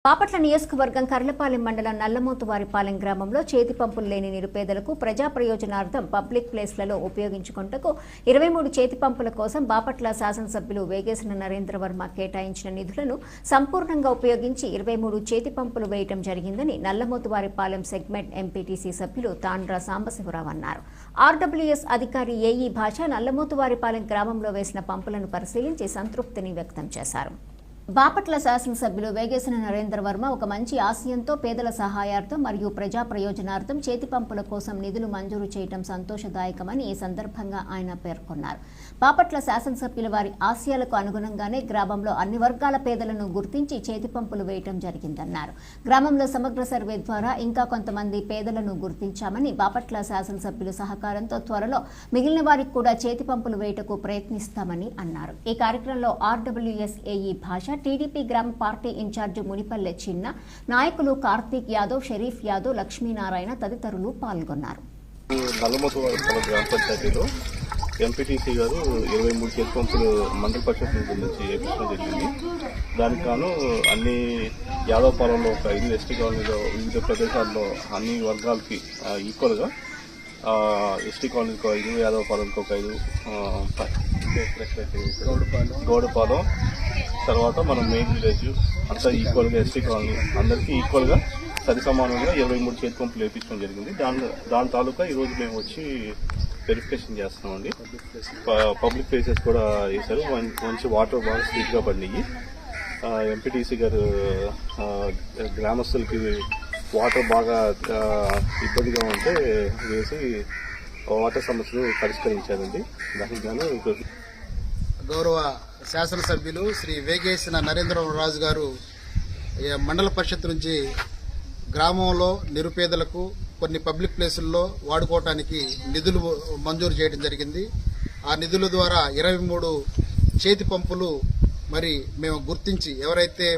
బాపట్ల నియోజకవర్గం కర్లపాలెం మండలం నల్లమోతువారిపాలెం గ్రామంలో చేతి పంపులు లేని నిరుపేదలకు ప్రజా ప్రయోజనార్థం పబ్లిక్ ప్లేస్లలో ఉపయోగించుకుంటకు 23 చేతి పంపుల కోసం బాపట్ల శాసనసభ్యులు వేగేసిన నరేంద్రవర్మ కేటాయించిన నిధులను సంపూర్ణంగా ఉపయోగించి 23 చేతి పంపులు వేయడం జరిగిందని నల్లమోతువారిపాలెం సెగ్మెంట్ ఎంపీటీసీ సభ్యులు తాండ్ర సాంబశివరావు అన్నారు. ఆర్డబ్ల్యూఎస్ అధికారి ఏఈ భాష నల్లమోతువారిపాలెం గ్రామంలో వేసిన పంపులను పరిశీలించి సంతృప్తిని వ్యక్తం చేశారు. బాపట్ల శాసనసభ్యులు వేగేసిన నరేంద్రవర్మ ఒక మంచి ఆశయంతో పేదల సహాయార్థం మరియు ప్రజా ప్రయోజనార్థం చేతి పంపుల కోసం నిధులు మంజూరు చేయడం సంతోషదాయకమని ఈ సందర్భంగా ఆయన పేర్కొన్నారు. బాపట్ల శాసనసభ్యుల వారి ఆశయాలకు అనుగుణంగానే గ్రామంలో అన్ని వర్గాల పేదలను గుర్తించి చేతి పంపులు వేయడం జరిగిందన్నారు. గ్రామంలో సమగ్ర సర్వే ద్వారా ఇంకా కొంతమంది పేదలను గుర్తించామని, బాపట్ల శాసనసభ్యుల సహకారంతో త్వరలో మిగిలిన వారికి కూడా చేతి పంపులు వేయటకు ప్రయత్నిస్తామని అన్నారు. ఈ కార్యక్రమంలో ఆర్డబ్ల్యూఎస్ ఏఈ భాష, టీడీపీ గ్రామ పార్టీ ఇన్ఛార్జి మునిపల్లె చిన్న, నాయకులు కార్తీక్ యాదవ్, షరీఫ్ యాదవ్, లక్ష్మీనారాయణ తదితరులు పాల్గొన్నారు. నల్లమోతువారిపాలెం గ్రామ పంచాయతీలో ఎంపీటీసీ గారు 23 చేతి పంపులు మండల పరిషత్ నుంచి వేయించడం జరిగింది. దానికి గాను అన్ని యాదవపాలెంలో ఒక 5, ఎస్టీ కాలనీలో వివిధ ప్రదేశాల్లో అన్ని వర్గాలకి ఈక్వల్గా ఎస్టీ కాలనీకి 5, యాదవపాలెంకి ఒక 5, గౌడపాలెం తర్వాత మన మెయిన్ విలేజ్ అంతా ఈక్వల్గా ఎస్టీ కాలనీ అందరికీ ఈక్వల్గా సరి సమానంగా 23 చేతి పంపులు వేయించడం జరిగింది. దాని తాలూకా ఈరోజు మేము వచ్చి వెరిఫికేషన్ చేస్తున్నామండి. పబ్లిక్ ప్లేసెస్ కూడా వేశారు. మంచి వాటర్ బాగా స్వీట్గా పడినాయి. ఎంపీటీసీ గారు గ్రామస్తులకి వాటర్ బాగా ఇబ్బందిగా ఉంటే వేసి వాటర్ సమస్యలు పరిష్కరించారండి. దానికి గాను గౌరవ శాసనసభ్యులు శ్రీ వేగేసిన నరేంద్రరాజు గారు మండల పరిషత్ నుంచి గ్రామంలో నిరుపేదలకు కొన్ని పబ్లిక్ ప్లేసుల్లో వాడుకోవటానికి నిధులు మంజూరు చేయడం జరిగింది. ఆ నిధుల ద్వారా 23 చేతి పంపులు మరి మేము గుర్తించి ఎవరైతే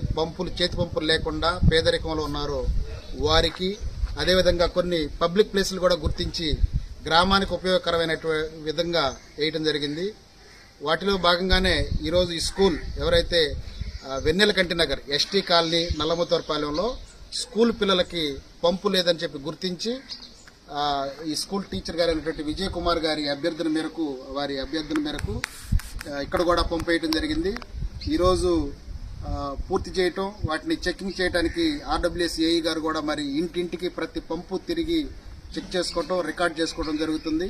చేతి పంపులు లేకుండా పేదరికంలో ఉన్నారో వారికి, అదేవిధంగా కొన్ని పబ్లిక్ ప్లేసులు కూడా గుర్తించి గ్రామానికి ఉపయోగకరమైన విధంగా వేయడం జరిగింది. వాటిలో భాగంగానే ఈరోజు ఈ స్కూల్ ఎవరైతే వెన్నెలకంటి నగర్ ఎస్టీ కాలనీ నల్లమోతువారిపాలెంలో స్కూల్ పిల్లలకి పంపు లేదని చెప్పి గుర్తించి ఈ స్కూల్ టీచర్ గారు అయినటువంటి విజయ్ కుమార్ గారి వారి అభ్యర్థన మేరకు ఇక్కడ కూడా పంపు వేయడం జరిగింది. ఈరోజు పూర్తి చేయటం, వాటిని చెకింగ్ చేయడానికి ఆర్డబ్ల్యూఎస్ ఏఈ గారు కూడా మరి ఇంటింటికి ప్రతి పంపు తిరిగి చెక్ చేసుకోవటం, రికార్డ్ చేసుకోవడం జరుగుతుంది.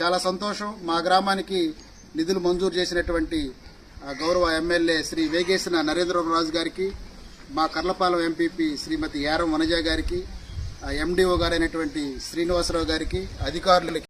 చాలా సంతోషం. మా గ్రామానికి నిధులు మంజూరు చేసినటువంటి గౌరవ ఎమ్మెల్యే శ్రీ వేగేసిన నరేంద్రరాజు గారికి, మా కర్లపాలెం ఎంపీపీ శ్రీమతి యారం వనజ గారికి, ఎండిఓ గారైనటువంటి శ్రీనివాసరావు గారికి, అధికారులకి